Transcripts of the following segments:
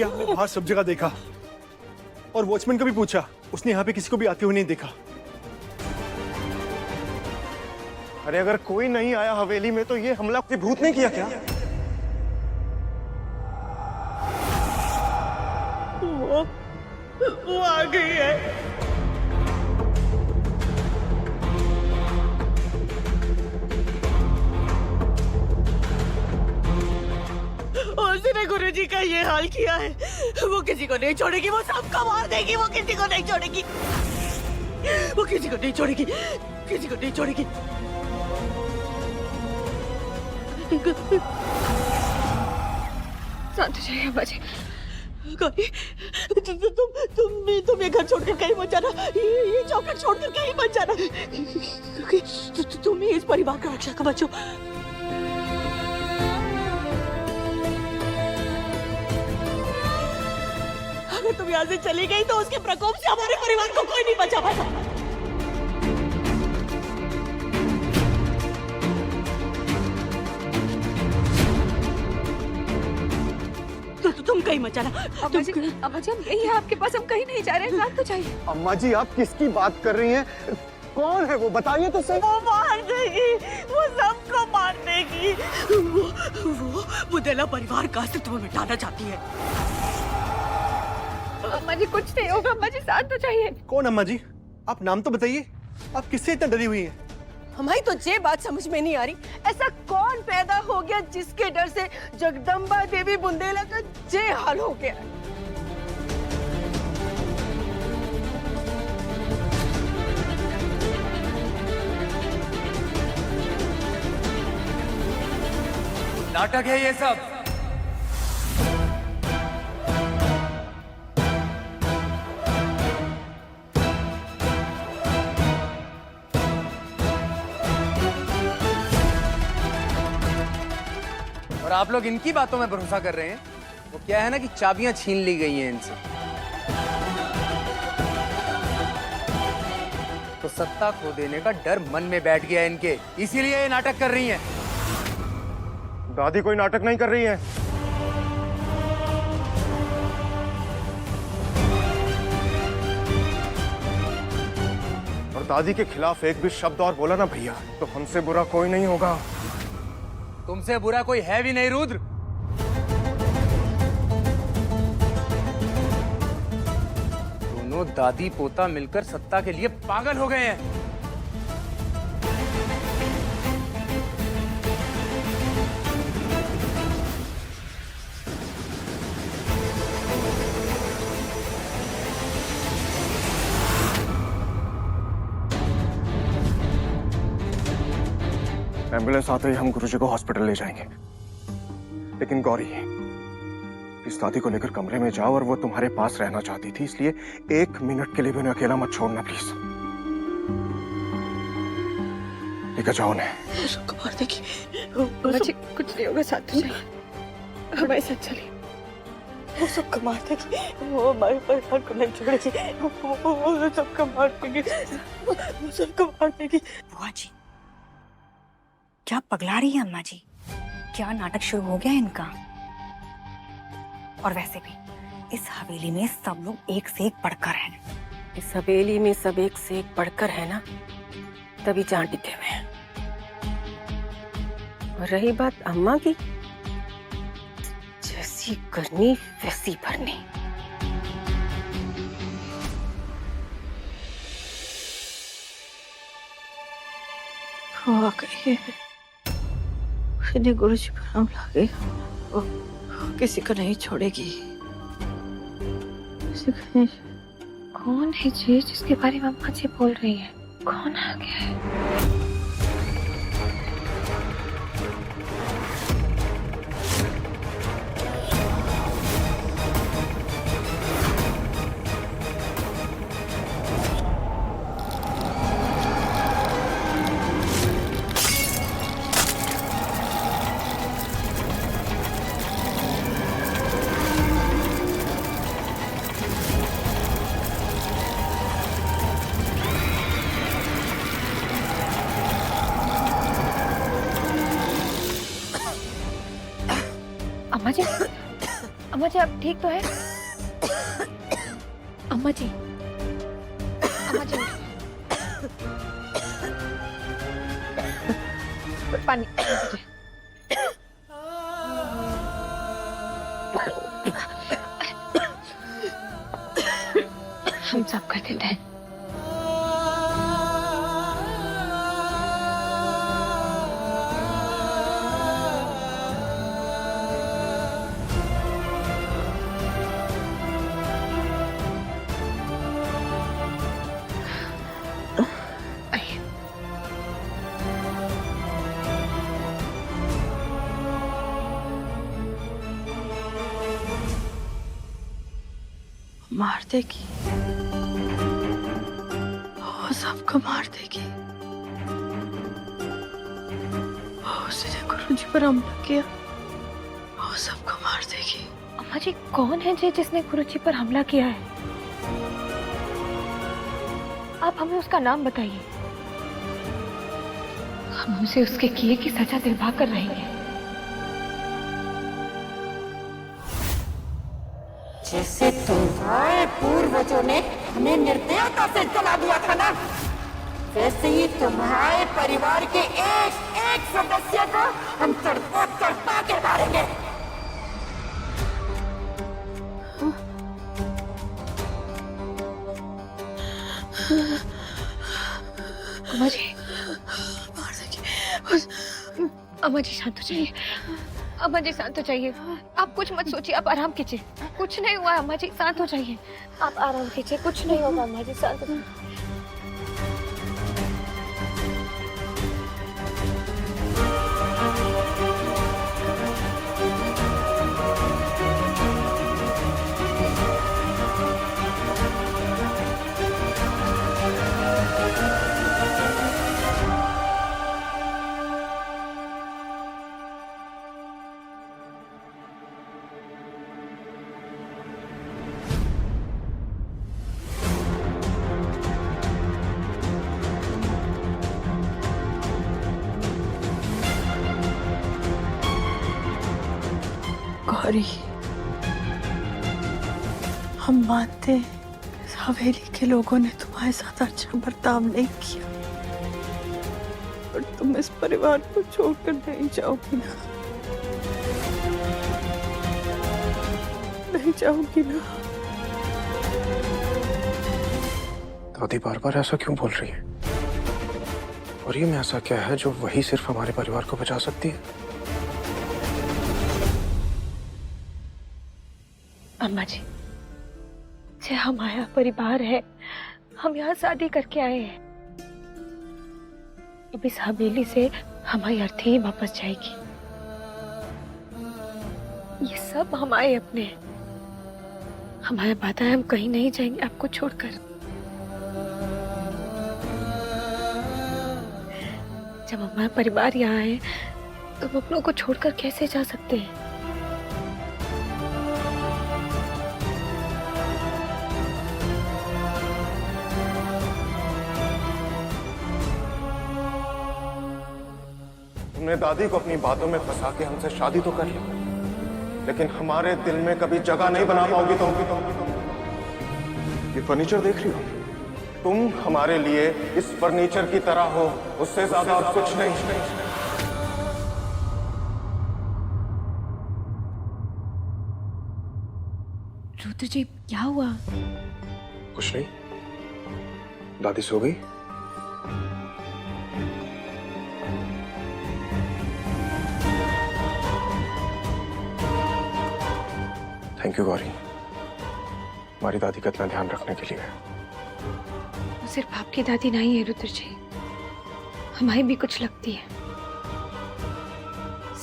हमने बाहर सब जगह देखा और वॉचमैन को भी पूछा, उसने यहाँ पे किसी को भी आते हुए नहीं देखा। अरे अगर कोई नहीं आया हवेली में तो ये हमला कोई भूत ने किया क्या? वो आ गई है। उसने गुरुजी का ये हाल किया है। वो किसी को नहीं छोड़ेगी, वो सबको मार देगी, वो किसी को नहीं छोड़ेगी, वो किसी को नहीं छोड़ेगी, किसी को नहीं छोड़ेगी। शांत हो जाइए अम्मा जी। गौरी, तुम ये घर छोड़कर कहीं मत जाना, ये चौखट छोड़कर कहीं मत जाना, क्योंकि तुम ही इस परिवार का रक्षा कवच हो। अगर तुम यहाँ से चली गई तो उसके प्रकोप से हमारे परिवार को कोई नहीं बचा पाएगा। तो तुम कहीं मत जाना। अम्मा जी हम यही है आपके पास, हम कहीं नहीं जा रहे हैं। शांत हो जाइए। अम्मा जी आप किसकी बात कर रही हैं? कौन है वो, बताइए तो सही। वो मार देगी, वो सबको मार देगी। वो बुदेला परिवार का अस्तित्व मिटाना चाहती है। अम्मा जी कुछ नहीं होगा, अम्मा जी शांत हो जाइए। कौन अम्मा जी? आप नाम तो बताइए, आप किससे इतना डरी हुई हैं? हमारी तो ये बात समझ में नहीं आ रही, ऐसा कौन पैदा हो गया जिसके डर से जगदम्बा देवी बुंदेला का ये हाल हो गया। नाटक है ये सब। और आप लोग इनकी बातों में भरोसा कर रहे हैं। वो क्या है ना कि चाबियां छीन ली गई हैं इनसे, तो सत्ता खो देने का डर मन में बैठ गया इनके, इसीलिए ये नाटक कर रही हैं। दादी कोई नाटक नहीं कर रही है। और दादी के खिलाफ एक भी शब्द और बोला ना भैया तो हमसे बुरा कोई नहीं होगा। तुमसे बुरा कोई है भी नहीं रुद्र। दोनों दादी पोता मिलकर सत्ता के लिए पागल हो गए हैं। एम्बुलेंस आते ही हम गुरुजी को हॉस्पिटल ले जाएंगे। लेकिन गौरी, इस दादी को लेकर कमरे में जाओ, और वो तुम्हारे पास रहना चाहती थी, इसलिए 1 मिनट के लिए भी उन्हें अकेला मत छोड़ना प्लीज। लेकर जाओ उन्हें। सबको मार देगी। अम्मा जी कुछ नहीं होगा, शांत हो जाइए। हमारे साथ चलिए। वो सबको मार देगी, वो हमारे परिवार को नहीं छोड़ेगी, वो सबको मार देगी, वो सबको मार देगी। बुआ जी क्या पगला रही है अम्मा जी? क्या नाटक शुरू हो गया इनका? और वैसे भी इस हवेली में सब लोग एक से एक बढ़कर हैं। इस हवेली में सब एक से एक बढ़कर है ना, तभी जान टिके हुए हैं। और रही बात अम्मा की, जैसी करनी वैसी भरनी। वो आ गई है। उसने गुरुजी पर हमला किया। वो किसी को नहीं छोड़ेगी, किसी को नहीं। कौन है जी जिसके बारे में अम्मा जी बोल रही है? कौन आ गया है? अम्मा जी आप ठीक तो है? अम्मा जी, अम्मा जी पानी दीजिए। हम सब कर देते हैं। मार देगी, वो सबको मार देगी। वो उसने गुरुजी पर हमला किया, वो सबको मार देगी। अम्मा जी कौन है जी जिसने गुरुजी पर हमला किया है? आप हमें उसका नाम बताइए। हम उसे उसके किए की सजा दिलवा कर रहेंगे। जैसे तुम्हारे पूर्वजों ने हमें निर्दयता से जला दिया था ना, वैसे ही तुम्हारे परिवार के एक एक सदस्य को हम तड़पा के मारेंगे। अम्मा जी मार देगी। अम्मा जी शांत हो जाइए। अम्मा जी शांत हो जाइए। आप कुछ मत सोचिए, आप आराम कीजिए। कुछ नहीं हुआ अम्मा जी, शांत हो जाइए। आप आराम कीजिए, कुछ नहीं होगा अम्मा जी, शांत हो जाइए। गौरी, हम मानते हैं इस हवेली के लोगों ने तुम्हारे साथ अच्छा बर्ताव नहीं किया, पर तुम इस परिवार को छोड़कर नहीं जाओगी ना, नहीं जाओगी ना। दादी बार बार ऐसा क्यों बोल रही है? और ये में ऐसा क्या है जो वही सिर्फ हमारे परिवार को बचा सकती है? अम्मा जी, ये हमारा परिवार है। हम यहाँ शादी करके आए हैं। अब इस हवेली से हमारी अर्थी ही वापस जाएगी। ये सब हमारे अपने हैं। हमारा वादा है, हम कहीं नहीं जाएंगे आपको छोड़कर। जब हमारा परिवार यहाँ है तो हम अपनों को छोड़कर कैसे जा सकते हैं? तुमने दादी को अपनी बातों में फंसा के हमसे शादी तो कर ली, लेकिन हमारे दिल में कभी जगह नहीं बना पाओगी तुम। ये फर्नीचर देख रही हो? तुम हमारे लिए इस फर्नीचर की तरह हो, उससे ज्यादा और कुछ नहीं। रुद्र जी क्या हुआ? कुछ नहीं। दादी सो गई? थैंक यू गौरी, हमारी दादी का इतना ध्यान रखने के लिए। वो सिर्फ आपकी दादी नहीं है रुद्र जी, हमारी भी कुछ लगती है।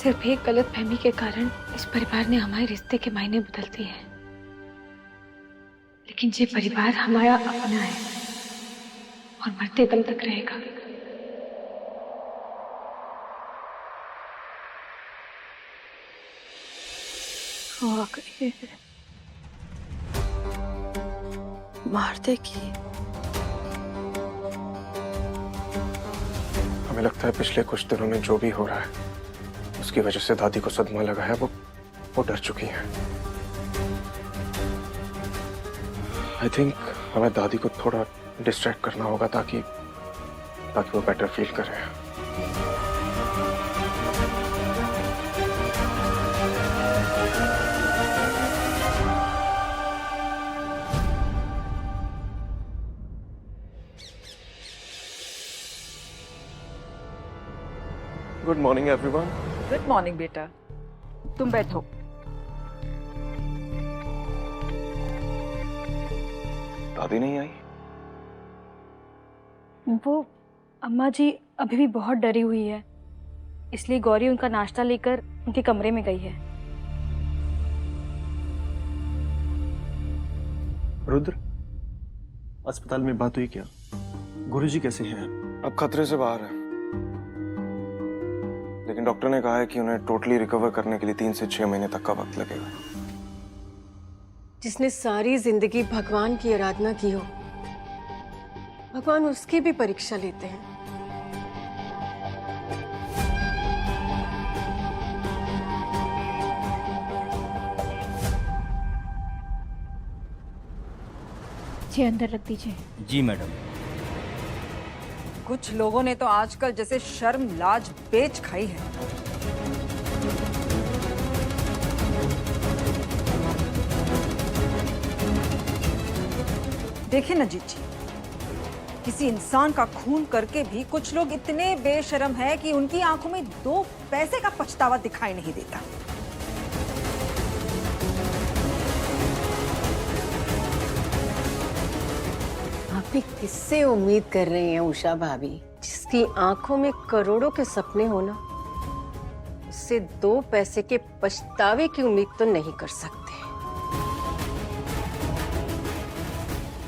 सिर्फ एक गलत फहमी के कारण इस परिवार ने हमारे रिश्ते के मायने बदल दिए हैं। लेकिन ये परिवार हमारा अपना है और मरते दम तक रहेगा। वो आ गई है, मार देगी। हमें लगता है पिछले कुछ दिनों में जो भी हो रहा है उसकी वजह से दादी को सदमा लगा है। वो डर चुकी हैं। आई थिंक हमें दादी को थोड़ा डिस्ट्रैक्ट करना होगा ताकि वो बेटर फील करे। Good morning everyone. Good morning बेटा, तुम बैठो। दादी नहीं आई? वो अम्मा जी अभी भी बहुत डरी हुई है, इसलिए गौरी उनका नाश्ता लेकर उनके कमरे में गई है। रुद्र, अस्पताल में बात हुई क्या? गुरुजी कैसे हैं? अब खतरे से बाहर है, लेकिन डॉक्टर ने कहा है कि उन्हें टोटली रिकवर करने के लिए 3 से 6 महीने तक का वक्त लगेगा। जिसने सारी जिंदगी भगवान की आराधना की हो, भगवान उसकी भी परीक्षा लेते हैं। जी अंदर रख दीजिए। जी मैडम। कुछ लोगों ने तो आजकल जैसे शर्म लाज बेच खाई है। देखिए ना जीत जी, किसी इंसान का खून करके भी कुछ लोग इतने बेशर्म हैं कि उनकी आंखों में 2 पैसे का पछतावा दिखाई नहीं देता। आप भी किससे उम्मीद कर रही हैं उषा भाभी? जिसकी आंखों में करोड़ों के सपने होना, उससे 2 पैसे के पछतावे की उम्मीद तो नहीं कर सकते।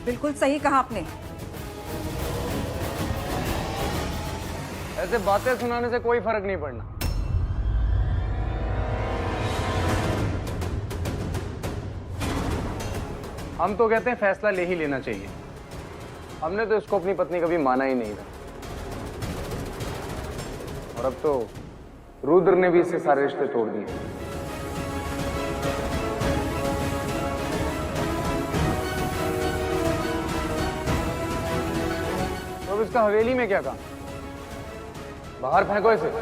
बिल्कुल सही कहा आपने। ऐसे बातें सुनाने से कोई फर्क नहीं पड़ना। हम तो कहते हैं फैसला ले ही लेना चाहिए। हमने तो इसको अपनी पत्नी कभी माना ही नहीं था, और अब तो रुद्र ने भी इससे सारे रिश्ते तोड़ दिए। तो अब इसका हवेली में क्या काम? बाहर फेंको इसे।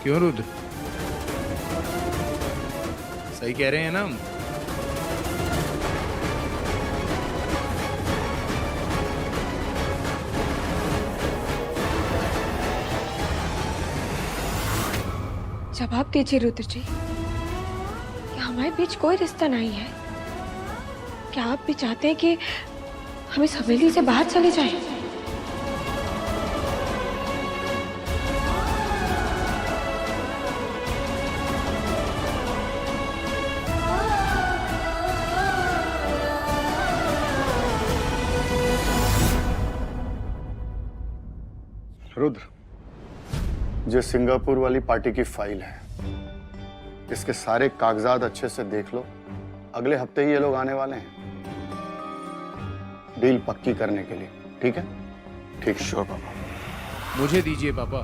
क्यों रुद्र, सही कह रहे हैं ना हम? जवाब दीजिए रुद्र जी, क्या हमारे बीच कोई रिश्ता नहीं है? क्या आप भी चाहते हैं कि हम इस हवेली से बाहर चले जाएं? रुद्र, जो सिंगापुर वाली पार्टी की फाइल है, इसके सारे कागजात अच्छे से देख लो। अगले हफ्ते ही ये लोग आने वाले हैं डील पक्की करने के लिए। ठीक है? ठीक। श्योर पापा। मुझे दीजिए पापा।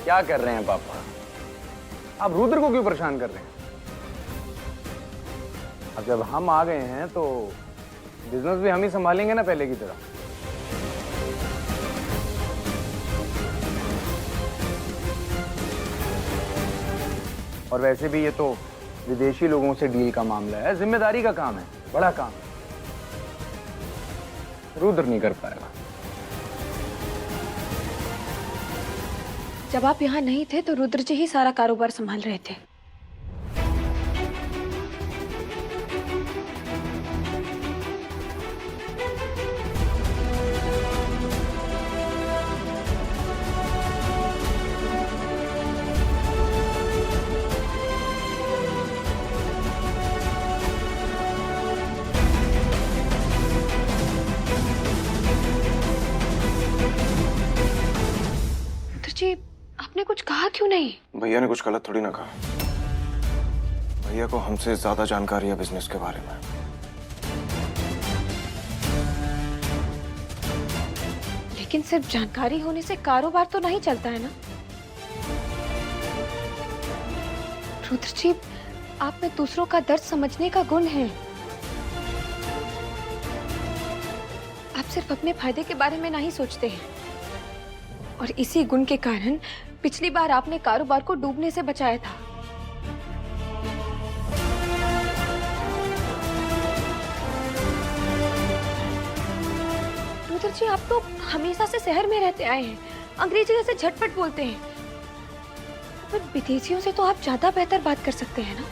क्या कर रहे हैं पापा? आप रुद्र को क्यों परेशान कर रहे हैं? अब जब हम आ गए हैं तो बिजनेस भी हम ही संभालेंगे ना पहले की तरह। और वैसे भी ये तो विदेशी लोगों से डील का मामला है, जिम्मेदारी का काम है, बड़ा काम है। रुद्र नहीं कर पाएगा। जब आप यहाँ नहीं थे तो रुद्र जी ही सारा कारोबार संभाल रहे थे। रुद्र जी, आपने कुछ कहा क्यों नहीं? भैया ने कुछ गलत थोड़ी ना कहा। भैया को हमसे ज्यादा जानकारी है बिजनेस के बारे में। लेकिन सिर्फ जानकारी होने से कारोबार तो नहीं चलता है ना। रुद्र जी, आप में दूसरों का दर्द समझने का गुण है। आप सिर्फ अपने फायदे के बारे में नहीं सोचते हैं, और इसी गुण के कारण पिछली बार आपने कारोबार को डूबने से बचाया था। रुद्र जी, आप तो हमेशा से शहर में रहते आए हैं, अंग्रेजी जैसे झटपट बोलते हैं, पर विदेशियों से तो आप ज्यादा बेहतर बात कर सकते हैं ना।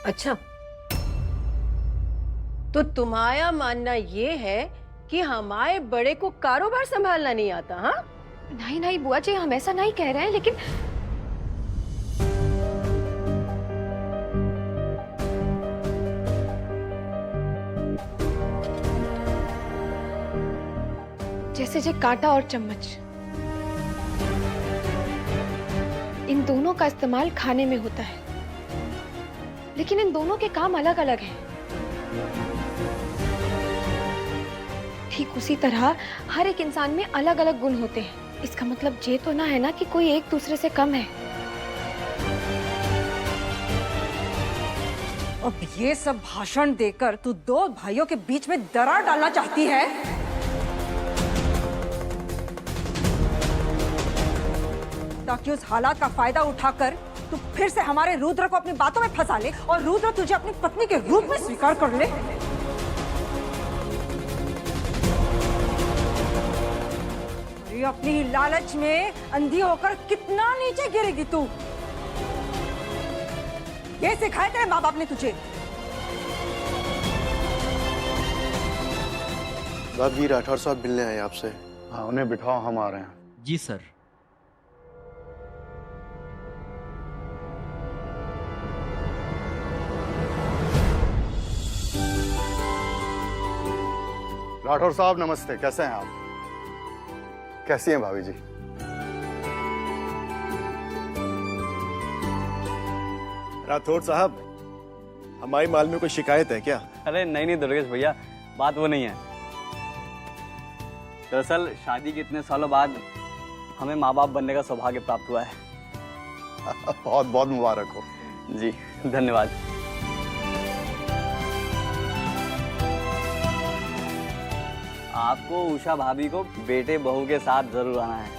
अच्छा, तो तुम्हारा मानना ये है कि हमारे बड़े को कारोबार संभालना नहीं आता? हाँ, नहीं नहीं बुआ जी, हम ऐसा नहीं कह रहे हैं, लेकिन जैसे जे कांटा और चम्मच, इन दोनों का इस्तेमाल खाने में होता है, लेकिन इन दोनों के काम अलग अलग हैं। ठीक उसी तरह हर एक इंसान में अलग अलग गुण होते हैं। इसका मतलब ये तो ना है ना कि कोई एक दूसरे से कम है। अब ये सब भाषण देकर तू दो भाइयों के बीच में दरार डालना चाहती है? ताकि उस हालात का फायदा उठाकर तू फिर से हमारे रुद्र को अपनी बातों में फंसा ले और रुद्र तुझे अपनी पत्नी के रूप में स्वीकार कर ले। ये अपनी लालच में अंधी होकर कितना नीचे गिरेगी तू? ये सिखाया तेरे माँ बाप ने तुझे? दादी, राठौर साहब मिलने आए आपसे। हाँ, उन्हें बिठाओ, हम आ रहे हैं। जी सर। राठौर साहब नमस्ते, कैसे हैं आप? कैसी हैं भाभी जी? राठौर साहब, हमारी माल में कोई शिकायत है क्या? अरे नहीं नहीं दुर्गेश भैया, बात वो नहीं है। दरअसल शादी के इतने सालों बाद हमें माँ बाप बनने का सौभाग्य प्राप्त हुआ है। बहुत बहुत मुबारक हो। जी धन्यवाद। आपको उषा भाभी को बेटे बहू के साथ जरूर आना है।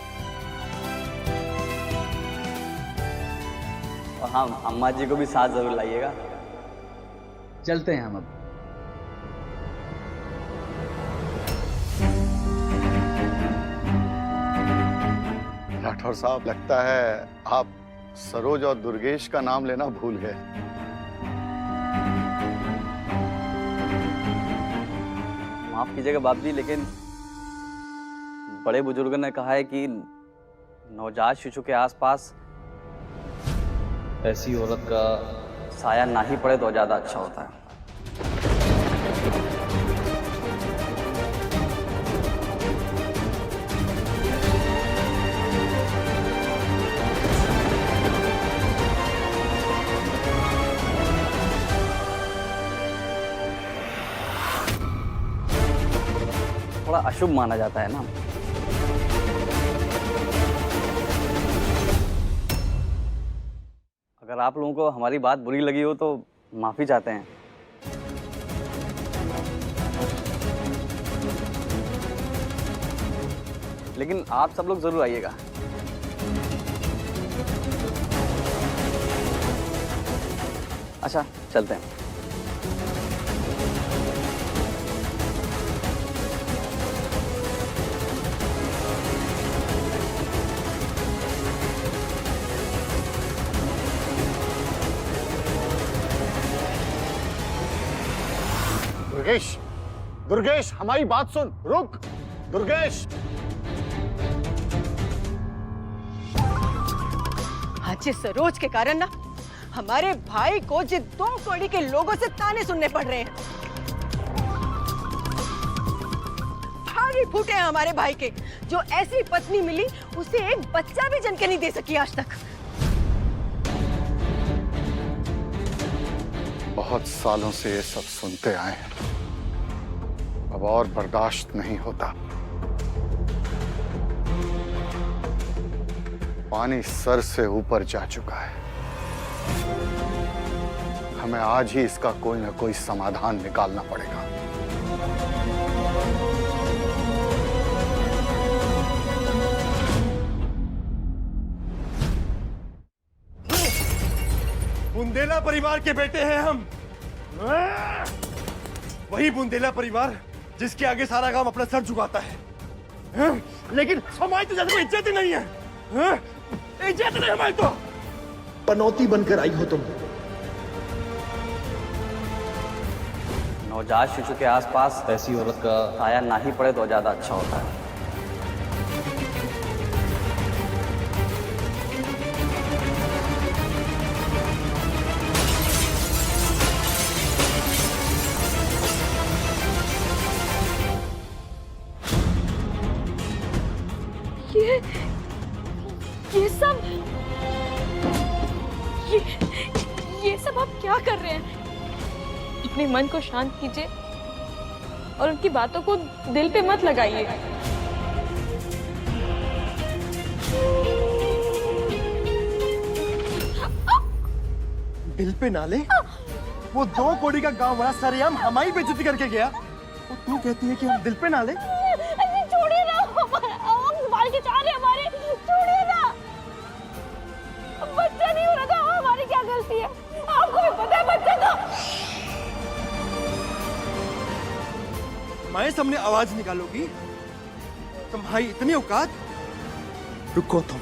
और हाँ, अम्मा जी को भी साथ जरूर लाइएगा। चलते हैं हम अब। राठौर साहब, लगता है आप सरोज और दुर्गेश का नाम लेना भूल गए। माफ कीजिएगा बाप जी, लेकिन बड़े बुजुर्गों ने कहा है कि नवजात शिशु के आसपास ऐसी औरत का साया ना ही पड़े तो ज्यादा अच्छा होता है। थोड़ा अशुभ माना जाता है ना। अगर आप लोगों को हमारी बात बुरी लगी हो तो माफी चाहते हैं। लेकिन आप सब लोग जरूर आइएगा। अच्छा, चलते हैं। दुर्गेश, दुर्गेश, हमारी बात सुन, रुक। दुर्गेश, आज इस सरोज के कारण ना हमारे भाई को जिन दो कौड़ी के लोगों से ताने सुनने पड़ रहे हैं। भाग नहीं फूटे हैं हमारे भाई के। जो ऐसी पत्नी मिली उसे एक बच्चा भी जन के नहीं दे सकी आज तक। बहुत सालों से ये सब सुनते आए हैं, अब और बर्दाश्त नहीं होता। पानी सर से ऊपर जा चुका है। हमें आज ही इसका कोई ना कोई समाधान निकालना पड़ेगा। बुंदेला परिवार के बेटे हैं हम। वही बुंदेला परिवार जिसके आगे सारा गांव अपना सर झुकाता है। लेकिन हमारी तो जैसे कोई इज्जत ही नहीं है। इज्जत नहीं हमारी तो। पनौती बनकर आई हो तुम। नवजात शिशु के आसपास ऐसी औरत का साया ना ही पड़े तो ज्यादा अच्छा होता है। ये सब आप क्या कर रहे हैं? अपने मन को शांत कीजिए और उनकी बातों को दिल पे मत लगाइए। दिल पे नाले? वो 2 कौड़ी का गांव वाला सरेआम हमारी बेइज्जती करके गया, और तू कहती है कि हम दिल पे नाले? छोड़िए ना, बाल के चारे हमारे, छोड़िए ना। बच्चा नहीं हो रहा था, हमारी क्या गलती है? आपको भी पता है बच्चा तो। हमारे सामने आवाज निकालोगी? तुम्हारी इतनी औकात? रुको तुम,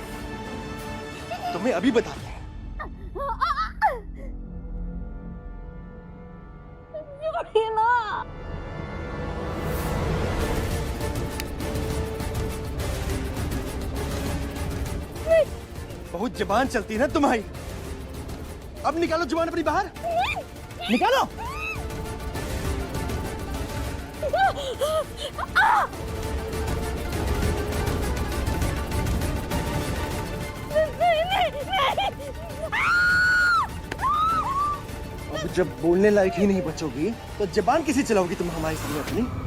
तुम्हें अभी बताते हैं। छोड़िए ना। बहुत जुबान चलती है ना तुम्हारी। अब निकालो जुबान अपनी बाहर, निकालो। अब जब बोलने लायक ही नहीं बचोगी तो जुबान किसी चलाओगी तुम हमारे सामने अपनी?